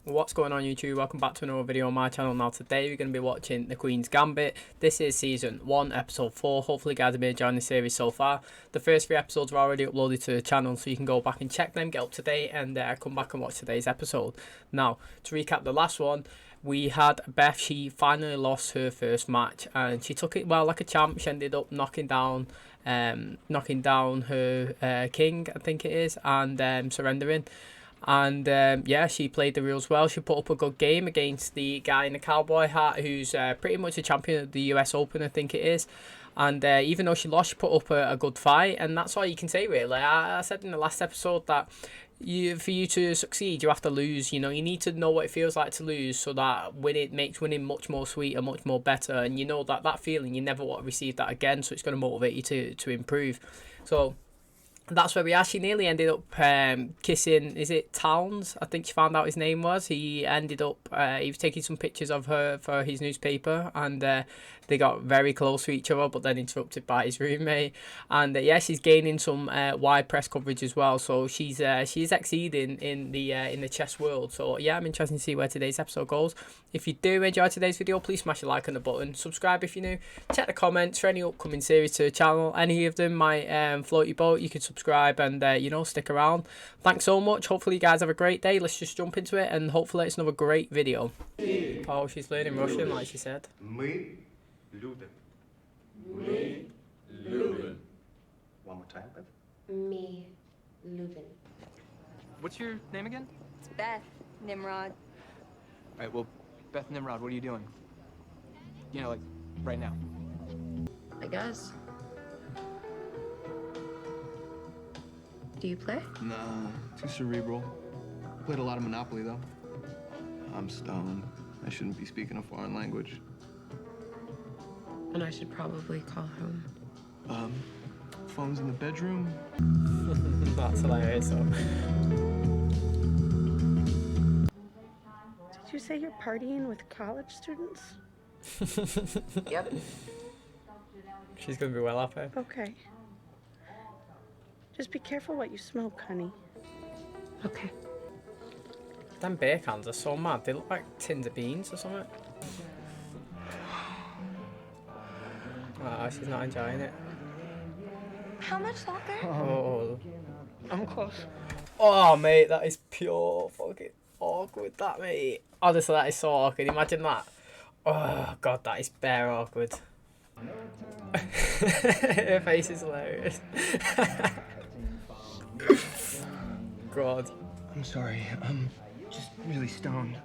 What's going on YouTube? Welcome back to another video on my channel. Now today we're going to be watching The Queen's Gambit. This is season 1 episode 4. Hopefully you guys have been enjoying the series so far. The first 3 episodes are already uploaded to the channel, so you can go back and check them, get up to date, and come back and watch today's episode. Now to recap the last one, we had Beth. She finally lost her first match and she took it well like a champ. She ended up knocking down her king, I think it is, and surrendering. And yeah, she played the rules well. She put up a good game against the guy in the cowboy hat, who's pretty much a champion of the US Open, I think it is. And even though she lost, she put up a good fight, and that's all you can say really. I said in the last episode that for you to succeed, you have to lose. You know, you need to know what it feels like to lose, so that it makes winning much more sweeter, much more better. And you know that feeling, you never want to receive that again, so it's going to motivate you to improve. So that's where we are. She nearly ended up kissing, is it Towns? I think she found out his name was. He ended up, he was taking some pictures of her for his newspaper, and they got very close to each other, but then interrupted by his roommate. And yeah, she's gaining some wide press coverage as well. So she's exceeding in the chess world. So yeah, I'm interested to see where today's episode goes. If you do enjoy today's video, please smash a like on the button. Subscribe if you're new. Check the comments for any upcoming series to the channel. Any of them might float your boat. You can subscribe and you know, stick around. Thanks so much. Hopefully you guys have a great day. Let's just jump into it, and hopefully it's another great video. Oh, she's learning Russian like she said. Мы любим. Me, Lupin. One more time, Beth. Me, Lupin. What's your name again? It's Beth Nimrod. All right, well, Beth Nimrod, what are you doing? You know, like, right now. I guess. Do you play? Nah, too cerebral. Played a lot of Monopoly, though. I'm stoned. I shouldn't be speaking a foreign language. And I should probably call home. Phone's in the bedroom. That's hilarious. So. Did you say you're partying with college students? Yep. She's gonna be well happy. Okay. Just be careful what you smoke, honey. Okay. Them beer cans are so mad. They look like tins of beans or something. Oh, she's not enjoying it. How much longer? Oh. I'm close. Oh, mate, that is pure fucking awkward, that, mate. Honestly, that is so awkward. Imagine that. Oh, God, that is bare awkward. Her face is hilarious. God. I'm sorry. I'm just really stoned.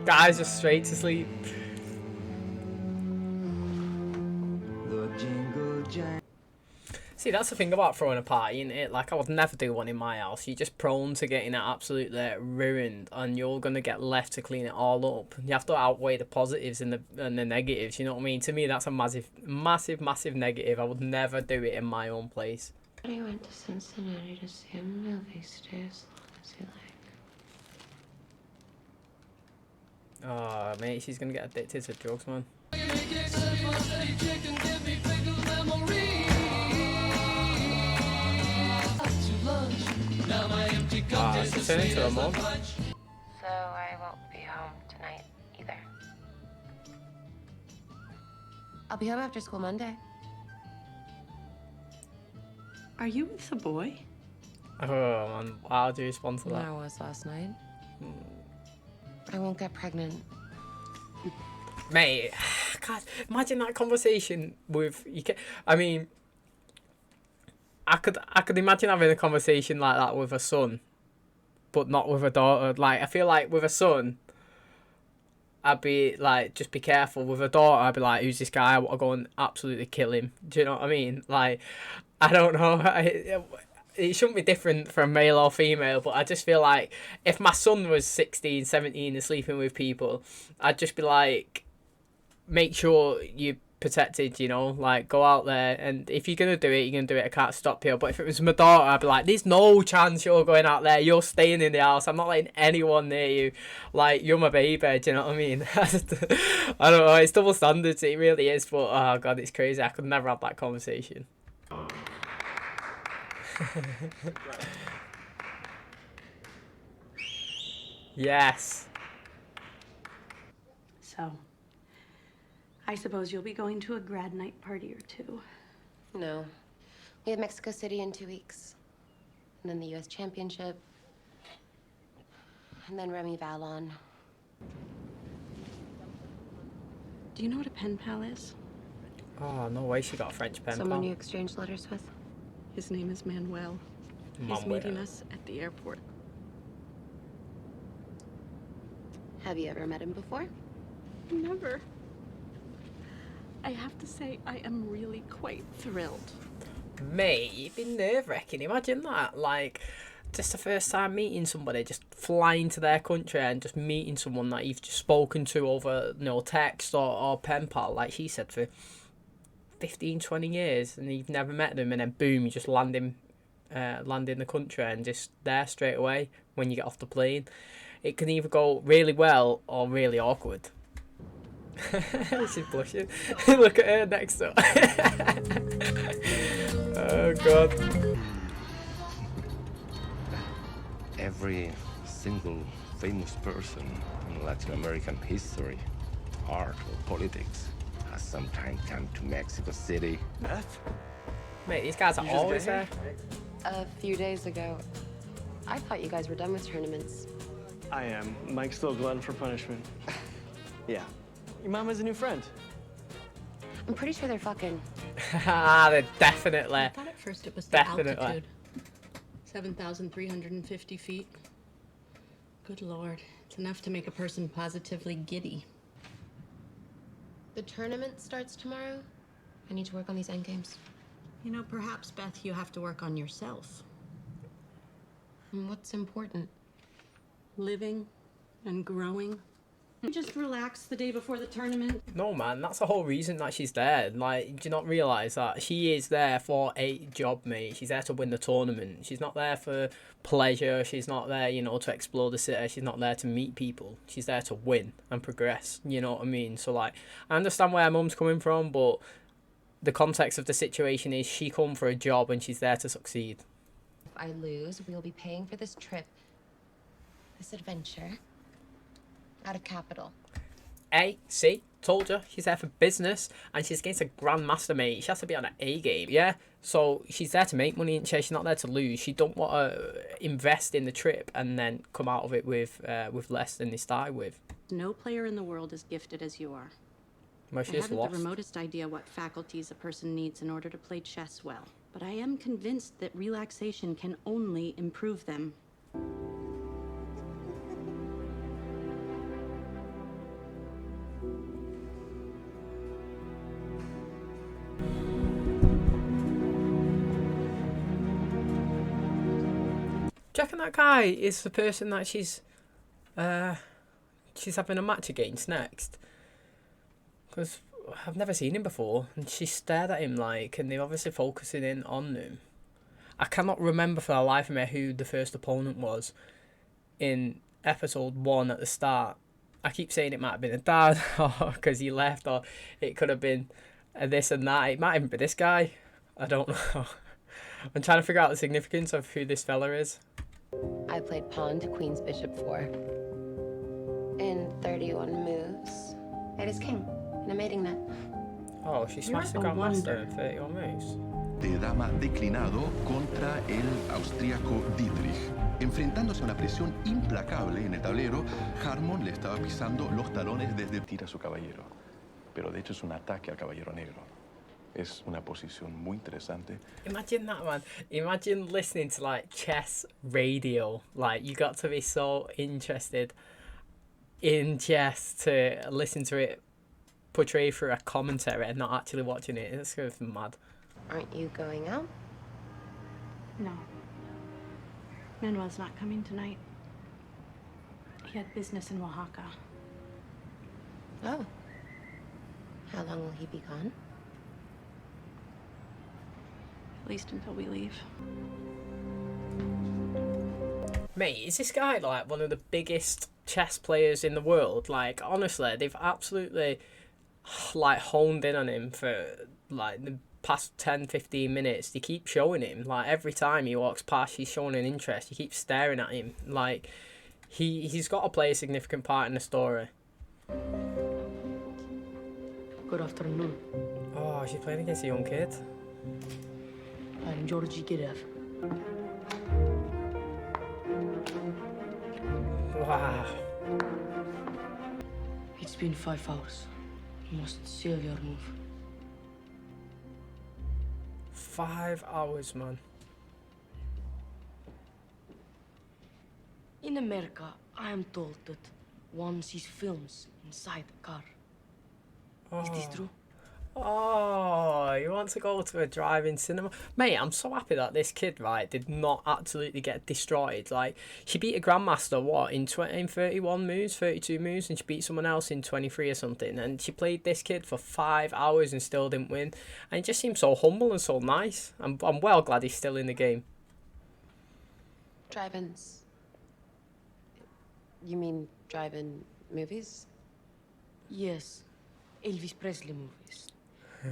Guys, just straight to sleep. See, that's the thing about throwing a party, isn't it? Like, I would never do one in my house. You're just prone to getting it absolutely ruined, and you're going to get left to clean it all up. You have to outweigh the positives and the negatives, you know what I mean? To me, that's a massive negative. I would never do it in my own place. I went to Cincinnati to see a movie. Stay as long as you like. Oh, mate, she's going to get addicted to drugs, man. She's turning to her mom. So I won't be home tonight either. I'll be home after school Monday. Are you with a boy? Oh, man, how do you respond to that? I was last night. I won't get pregnant. Mate, God, imagine that conversation with you. I mean, I could imagine having a conversation like that with a son, but not with a daughter. Like, I feel like with a son, I'd be like, just be careful. With a daughter, I'd be like, who's this guy? I want to go and absolutely kill him. Do you know what I mean? Like, I don't know. It shouldn't be different from male or female, but I just feel like if my son was 16, 17 and sleeping with people, I'd just be like, make sure you're protected, you know, like, go out there, and if you're going to do it, you're going to do it, I can't stop you. But if it was my daughter, I'd be like, there's no chance you're going out there, you're staying in the house, I'm not letting anyone near you, like, you're my baby, do you know what I mean? I don't know, it's double standards, it really is, but, oh God, it's crazy, I could never have that conversation. Yes. So, I suppose you'll be going to a grad night party or two. No. We have Mexico City in 2 weeks. And then the US Championship. And then Remy Valon. Do you know what a pen pal is? Oh, no way she got a French pen Someone pal. you exchange letters with? His name is Manuel. He's Manuel. meeting us at the airport. Have you ever met him before? Never. I have to say, I am really quite thrilled. Mate, you've been nerve-wracking. Imagine that. Like, just the first time meeting somebody, just flying to their country and just meeting someone that you've just spoken to over, text or pen pal, like she said, for 15, 20 years, and you've never met them, and then boom, you just land in the country and just there straight away when you get off the plane. It can either go really well or really awkward. She's blushing. Look at her next up. Oh god. Every single famous person in Latin American history, art or politics, has sometime come to Mexico City. Beth? Mate, these guys are You just always get there. A few days ago. I thought you guys were done with tournaments. I am. Mike's still glutton for punishment. Yeah. Your mom has a new friend. I'm pretty sure they're fucking. They're definitely. I thought at first it was the Definitely. altitude. 7,350 feet. Good lord. It's enough to make a person positively giddy. The tournament starts tomorrow. I need to work on these end games. You know, perhaps, Beth, you have to work on yourself. And what's important? Living and growing. Just relax the day before the tournament. No, man, that's the whole reason that she's there. Like, do you not realise that she is there for a job, mate? She's there to win the tournament. She's not there for pleasure. She's not there, to explore the city. She's not there to meet people. She's there to win and progress. You know what I mean? So, like, I understand where her mum's coming from, but the context of the situation is she come for a job and she's there to succeed. If I lose, we'll be paying for this trip, this adventure, out of capital. Hey, see? Told you. She's there for business and she's against a Grandmaster, mate. She has to be on an A game, yeah? So she's there to make money, and she's not there to lose. She don't want to invest in the trip and then come out of it with less than they started with. No player in the world is gifted as you are. Well, I she just haven't lost. the remotest idea what faculties a person needs in order to play chess well, but I am convinced that relaxation can only improve them. Do you reckon that guy is the person that she's having a match against next? Because I've never seen him before, and she stared at him like, and they're obviously focusing in on him. I cannot remember for the life of me who the first opponent was in episode 1 at the start. I keep saying it might have been a dad, or because he left, or it could have been this and that. It might even be this guy. I don't know. I'm trying to figure out the significance of who this fella is. I played pawn to Queen's Bishop 4. In 31 moves, I is king in a mating net. Oh, she smashed the You're a Grandmaster wonder. in 31 moves. De dama declinado contra el austríaco Dietrich. Enfrentándose a una presión implacable en el tablero, Harmon le estaba pisando los talones desde... Tira a su caballero, pero de hecho es un ataque al caballero negro. Es una posición muy interesante. Imagine that, man. Imagine listening to like chess radio. Like, you got to be so interested in chess to listen to it portrayed through a commentary and not actually watching it. It's kind of mad. Aren't you going out? No. Manuel's not coming tonight. He had business in Oaxaca. Oh. How long will he be gone? At least until we leave. Mate, is this guy like one of the biggest chess players in the world? Like, honestly, they've absolutely like honed in on him for like the past 10-15 minutes. They keep showing him, like, every time he walks past, he's showing an interest. You keep staring at him, like, He's got to play a significant part in the story. Good afternoon. Oh, she's playing against a young kid. I'm Georgie Girev. Wow. It's been 5 hours. You must save your move. 5 hours, man. In America, I am told that one sees films inside the car. Is this true? Oh, you want to go to a drive-in cinema? Mate, I'm so happy that this kid, right, did not absolutely get destroyed. Like, she beat a Grandmaster, what, in 31 moves, 32 moves, and she beat someone else in 23 or something. And she played this kid for 5 hours and still didn't win. And he just seems so humble and so nice. I'm well glad he's still in the game. Drive-ins. You mean drive-in movies? Yes. Elvis Presley movies.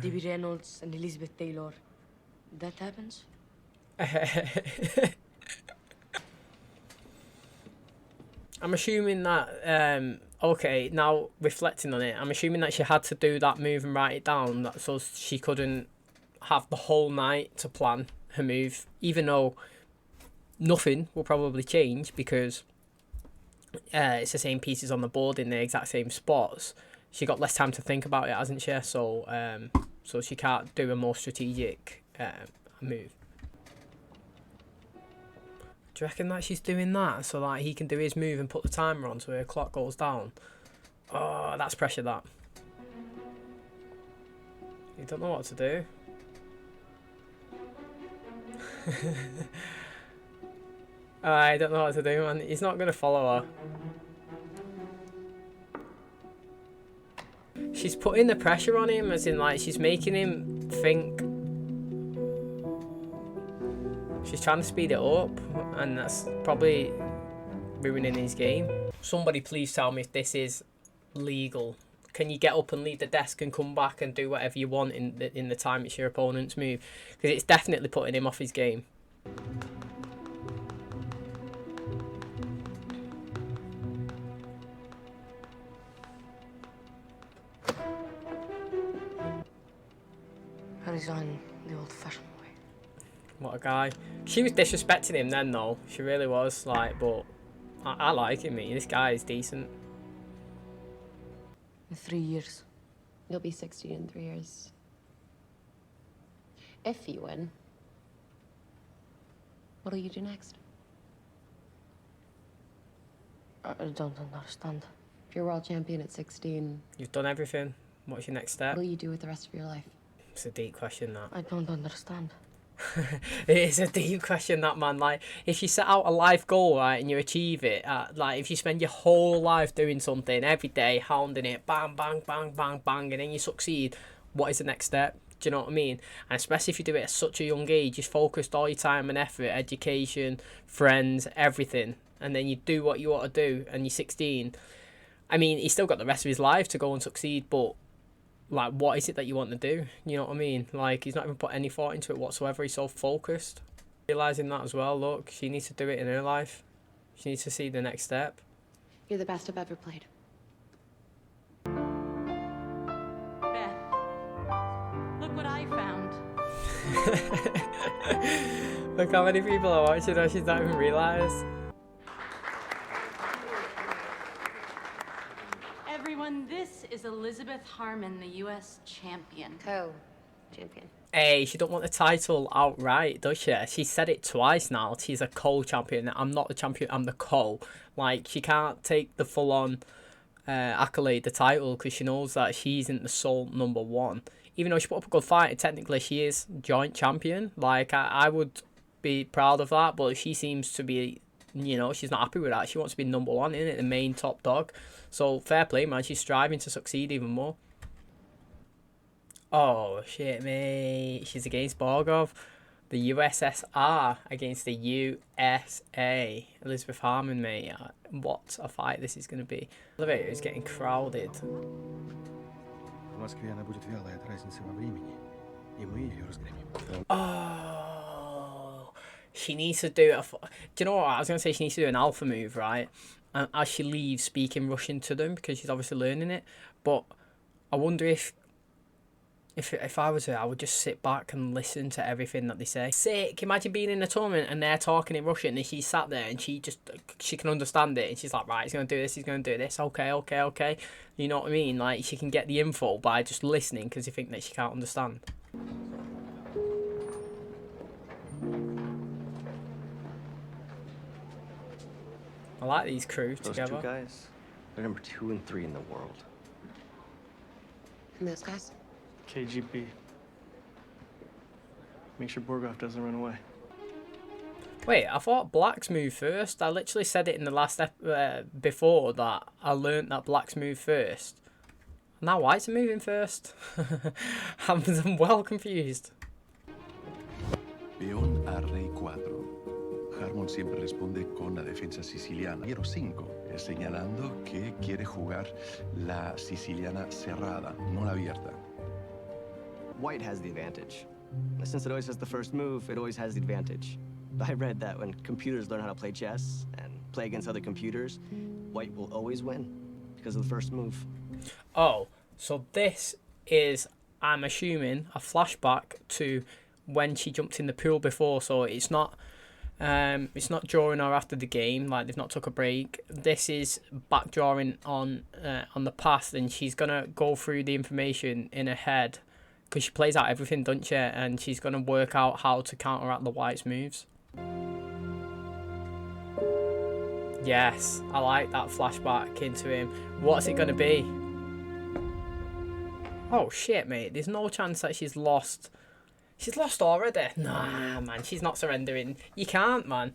Debbie Reynolds and Elizabeth Taylor. That happens? I'm assuming that, okay, now reflecting on it, I'm assuming that she had to do that move and write it down so she couldn't have the whole night to plan her move, even though nothing will probably change because it's the same pieces on the board in the exact same spots. She got less time to think about it, hasn't she? So, so she can't do a more strategic move. Do you reckon that she's doing that so that he can do his move and put the timer on so her clock goes down? Oh, that's pressure, that. You don't know what to do. I don't know what to do, man. He's not going to follow her. She's putting the pressure on him, as in, like, she's making him think. She's trying to speed it up, and that's probably ruining his game. Somebody please tell me if this is legal. Can you get up and leave the desk and come back and do whatever you want in the time it's your opponent's move? Because it's definitely putting him off his game. I resign the old-fashioned way. What a guy. She was disrespecting him then, though. She really was, like, but I like him, mate. This guy is decent. In 3 years. You'll be 60 in 3 years. If you win, what'll you do next? I don't understand. If you're world champion at 16, You've done everything. What's your next step? what'll you do with the rest of your life? It's a deep question, that. I don't understand. It is a deep question, that, man. Like, if you set out a life goal, right, and you achieve it, like, if you spend your whole life doing something every day, hounding it, bang, bang, bang, bang, bang, and then you succeed, what is the next step? Do you know what I mean? And especially if you do it at such a young age, you've focused all your time and effort, education, friends, everything, and then you do what you want to do, and you're 16. I mean, he's still got the rest of his life to go and succeed, but like, what is it that you want to do? You know what I mean? Like, he's not even put any thought into it whatsoever. He's so focused. Realising that as well, look, she needs to do it in her life. She needs to see the next step. You're the best I've ever played. Beth, look what I found. Look how many people are watching her. She's not even realised. Everyone, this is Elizabeth Harmon, the U.S. champion. Co-champion. Hey, she don't want the title outright, does she? She said it twice now. She's a co-champion. I'm not the champion, I'm the co. Like, she can't take the full-on accolade, the title, because she knows that she isn't the sole number one. Even though she put up a good fight, technically she is joint champion. Like, I would be proud of that, but she seems to be, you know, she's not happy with that. She wants to be number one, innit? The main top dog. So, fair play, man. She's striving to succeed even more. Oh, shit, mate. She's against Borgov. The USSR against the USA. Elizabeth Harmon, mate. What a fight this is going to be. The elevator is getting crowded. Oh, she needs to do do you know what? I was going to say she needs to do an alpha move, right? and as she leaves, speaking Russian to them because she's obviously learning it. But I wonder if I was her, I would just sit back and listen to everything that they say. Sick. Imagine being in a tournament and they're talking in Russian and she's sat there and she can understand it and she's like, right, he's going to do this, he's going to do this. Okay. You know what I mean? Like, she can get the info by just listening because you think that she can't understand. I like these crews together. Those two guys, they're number 2 and 3 in the world. And those guys? KGB. Make sure Borgov doesn't run away. Wait, I thought blacks move first. I literally said it in the last before that I learnt that blacks move first. Now whites are moving first. I'm well confused. Peón a rey 4. Harmon siempre responde con la defensa siciliana. Hierro 5, señalando que quiere jugar la siciliana cerrada, no la abierta. White has the advantage. Since it always has the first move, it always has the advantage. I read that when computers learn how to play chess and play against other computers, white will always win because of the first move. Oh, so this is, I'm assuming, a flashback to when she jumped in the pool before. So it's not during or after the game, like they've not took a break. This is back drawing on the past, and she's gonna go through the information in her head because she plays out everything, doesn't she? And she's gonna work out how to counteract the white's moves. Yes, I like that flashback into him. What's it gonna be? Oh shit, mate! There's no chance that she's lost. She's lost already. Nah, man, she's not surrendering. You can't, man.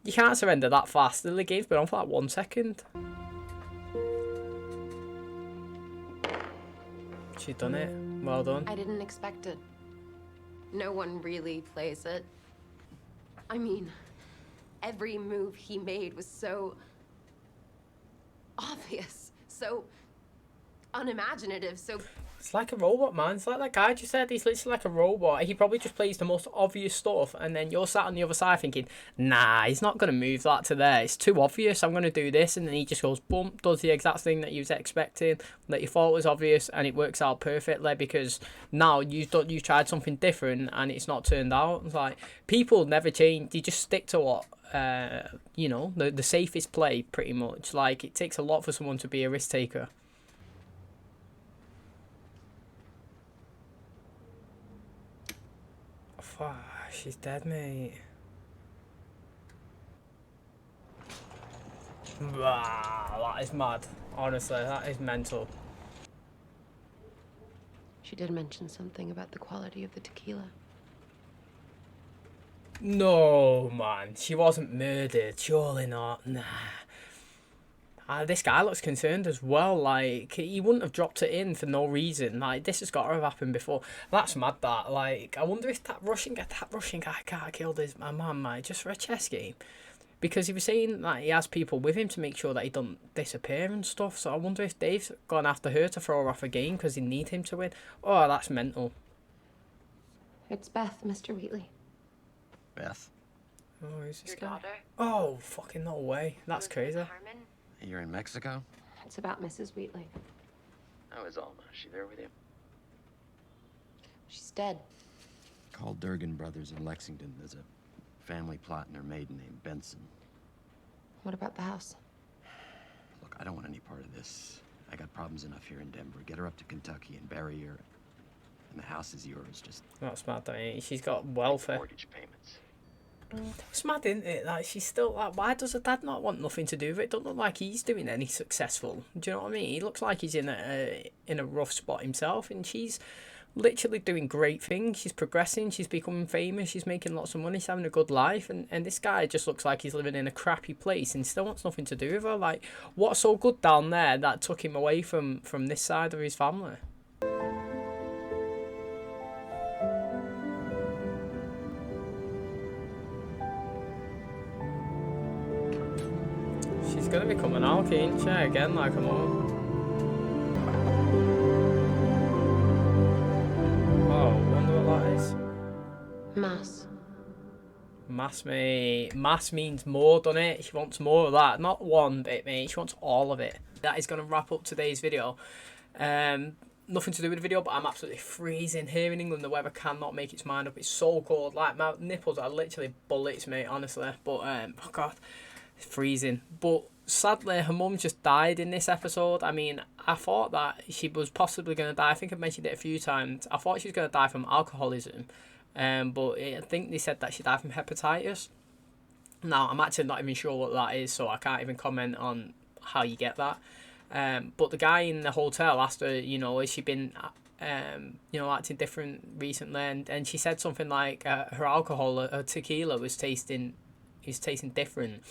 You can't surrender that fast. The game's been on for like 1 second. She's done it. Well done. I didn't expect it. No one really plays it. I mean, every move he made was so obvious, so unimaginative, so... It's like a robot, man. It's like that guy just said. He's literally like a robot. He probably just plays the most obvious stuff, and then you're sat on the other side thinking, nah, he's not going to move that to there. It's too obvious. I'm going to do this. And then he just goes, boom, does the exact thing that you was expecting, that you thought was obvious, and it works out perfectly you tried something different, and it's not turned out. It's like, people never change. They just stick to what, the safest play, pretty much. Like, it takes a lot for someone to be a risk taker. She's dead, mate. Wow, that is mad. Honestly, that is mental. She did mention something about the quality of the tequila. No, man. She wasn't murdered. Surely not. Nah. This guy looks concerned as well. Like, he wouldn't have dropped it in for no reason. Like, this has got to have happened before. That's mad, that. Like, I wonder if that Russian guy can't have killed my man, mate, just for a chess game. Because he was saying that he has people with him to make sure that he don't disappear and stuff. So I wonder if Dave's gone after her to throw her off a game because he need him to win. Oh, that's mental. It's Beth, Mr. Wheatley. Beth? Oh, who's this Your guy? daughter. Oh, fucking no way. That's crazy. Harmon. You're in Mexico? It's about Mrs. Wheatley. How is Alma? Is she there with you? She's dead. Call Durgan Brothers in Lexington. There's a family plot in her maiden named Benson. What about the house? Look, I don't want any part of this. I got problems enough here in Denver. Get her up to Kentucky and bury her. And the house is yours. Just... That's mad, don't you? She's got welfare. Mortgage payments. It's mad, isn't it? Like, she's still like, why does her dad not want nothing to do with it? Don't look like he's doing any successful. Do you know what I mean? He looks like he's in a rough spot himself, and she's literally doing great things. She's progressing. She's becoming famous. She's making lots of money. She's having a good life, and this guy just looks like he's living in a crappy place and still wants nothing to do with her. Like, what's so good down there that took him away from this side of his family? She's gonna become an alky, ain't she? Again, like a mom. Oh, wonder what that is. Mass. Mass, mate. Mass means more, doesn't it? She wants more of that. Not one bit, mate. She wants all of it. That is going to wrap up today's video. Nothing to do with the video, but I'm absolutely freezing here in England. The weather cannot make its mind up. It's so cold. Like, my nipples are literally bullets, mate, honestly. But, oh God, it's freezing. But sadly, her mum just died in this episode. I mean, I thought that she was possibly going to die. I think I've mentioned it a few times. I thought she was going to die from alcoholism. But I think they said that she died from hepatitis. Now, I'm actually not even sure what that is, so I can't even comment on how you get that. But the guy in the hotel asked her, you know, has she been, you know, acting different recently? And she said something like her alcohol, her tequila was tasting different.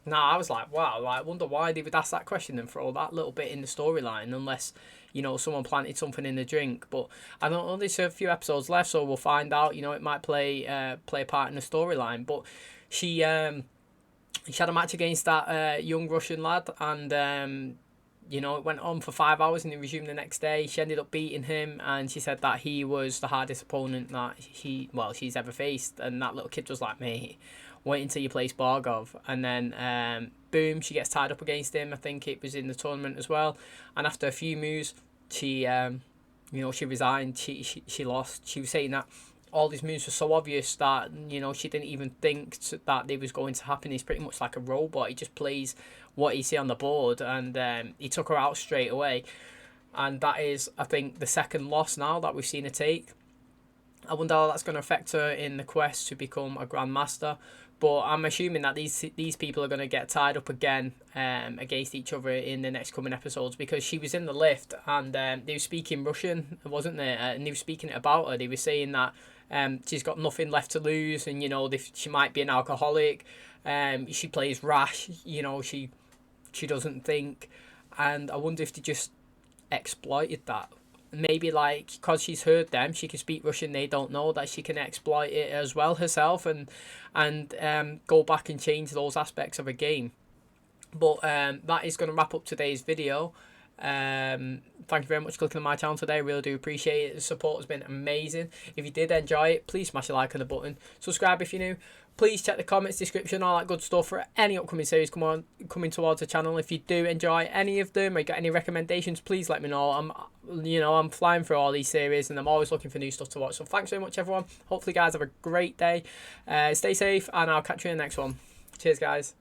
Now, I was like, wow, like, I wonder why they would ask that question and throw that little bit in the storyline, unless, you know, someone planted something in the drink. But I don't know, there's a few episodes left, so we'll find out. You know, it might play a part in the storyline. But she had a match against that young Russian lad, and you know, it went on for 5 hours and he resumed the next day. She ended up beating him, and she said that he was the hardest opponent that she's ever faced. And that little kid was like, mate, wait until you place Borgov. And then boom, she gets tied up against him. I think it was in the tournament as well. And after a few moves, she you know, she resigned. She lost. She was saying that all these moves were so obvious that, you know, she didn't even think that they was going to happen. He's pretty much like a robot. He just plays what he see on the board, and he took her out straight away. And that is, I think, the second loss now that we've seen her take. I wonder how that's going to affect her in the quest to become a Grandmaster. But I'm assuming that these people are going to get tied up again against each other in the next coming episodes, because she was in the lift and they were speaking Russian, wasn't they? And they were speaking about her. They were saying that she's got nothing left to lose, and, you know, she might be an alcoholic. She plays rash, you know, she doesn't think. And I wonder if they just exploited that. Maybe, like, because she's heard them, she can speak Russian, they don't know that she can exploit it as well herself, and go back and change those aspects of a game. But that is going to wrap up today's video. Thank you very much for clicking on my channel today. I really do appreciate it. The support has been amazing. If you did enjoy it, please smash a like on the button. Subscribe if you're new. Please check the comments, description, all that good stuff for any upcoming series coming towards the channel. If you do enjoy any of them or you got any recommendations, please let me know. I'm flying through all these series and I'm always looking for new stuff to watch. So thanks very much, everyone. Hopefully, guys, have a great day. Stay safe, and I'll catch you in the next one. Cheers, guys.